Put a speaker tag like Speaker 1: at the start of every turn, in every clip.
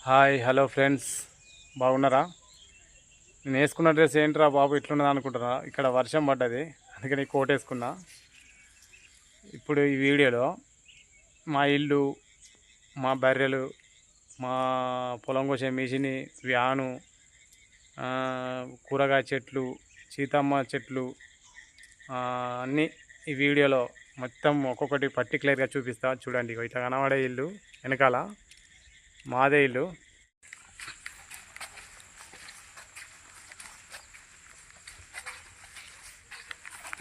Speaker 1: Hi hello friends, బాగున్నారా? నేను వేసుకున్న డ్రెస్ ఏంట్రా బాబు ఇట్లున్నది అనుకుంటున్నా. ఇక్కడ వర్షం పడ్డది, అందుకని కోట్ వేసుకున్నా. ఇప్పుడు ఈ వీడియోలో మా ఇల్లు, మా బర్రెలు, మా పొలం కోసే మిషని, వ్యాను, కూరగాయ చెట్లు, సీతమ్మ చెట్లు అన్నీ ఈ వీడియోలో మొత్తం ఒక్కొక్కటి పర్టికులర్గా చూపిస్తా. చూడండి, ఇట్లా కనబడే ఇల్లు వెనకాల మాదే ఇల్లు.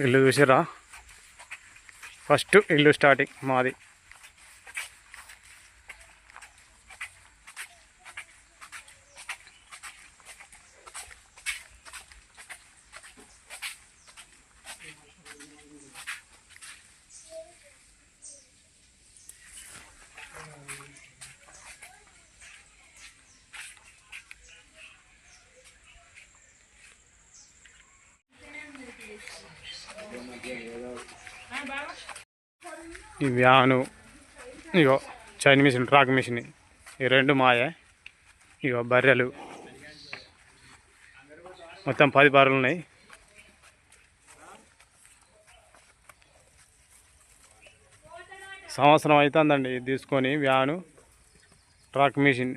Speaker 1: ఇల్లు చూసిరా? ఫస్ట్ ఇల్లు స్టార్టింగ్ మాది. ఈ వ్యాను, ఇగో చైన్ మిషన్, ట్రాక్ మిషన్, ఈ రెండు మాయే. ఇగో బర్రెలు, మొత్తం 10 బర్రెలు ఉన్నాయి. సంవత్సరం అవుతుందండి తీసుకొని వ్యాను, ట్రాక్ మిషన్.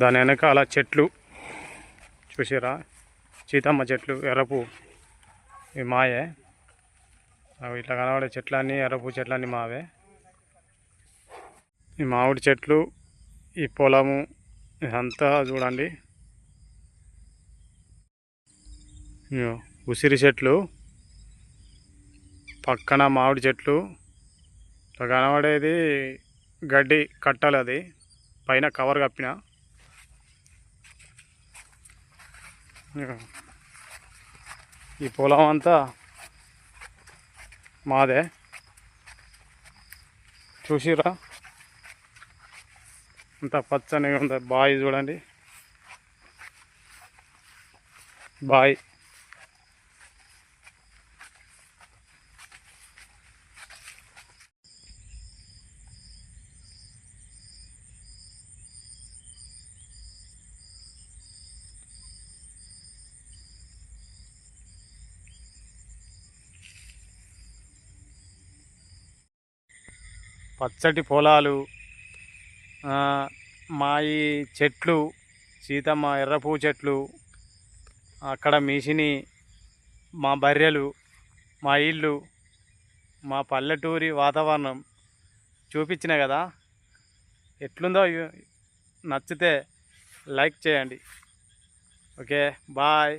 Speaker 1: దాని వెనకాల చెట్లు చూసారా? సీతమ్మ చెట్లు, ఎర్రపు, ఇవి మాయే. అవి ఇట్లా కనబడే చెట్లన్నీ ఎర్రపు చెట్లన్నీ మావే. ఈ మామిడి చెట్లు, ఈ పొలము, ఇదంతా చూడండి. ఉసిరి చెట్లు, పక్కన మామిడి చెట్లు. ఇట్లా కనబడేది గడ్డి కట్టాలి, అది పైన కవర్ కప్పిన. ఈ పొలం అంతా మాదే. చూసిరా? అంత పచ్చని ఉంది. బావి చూడండి, బావి. పచ్చటి పొలాలు, మా ఈ చెట్లు, సీతమ్మ ఎర్రపూ చెట్లు, అక్కడ మిషని, మా బర్రెలు, మా ఇల్లు, మా పల్లెటూరి వాతావరణం చూపించిన కదా. ఎట్లుందో నచ్చితే లైక్ చేయండి. Okay, bye.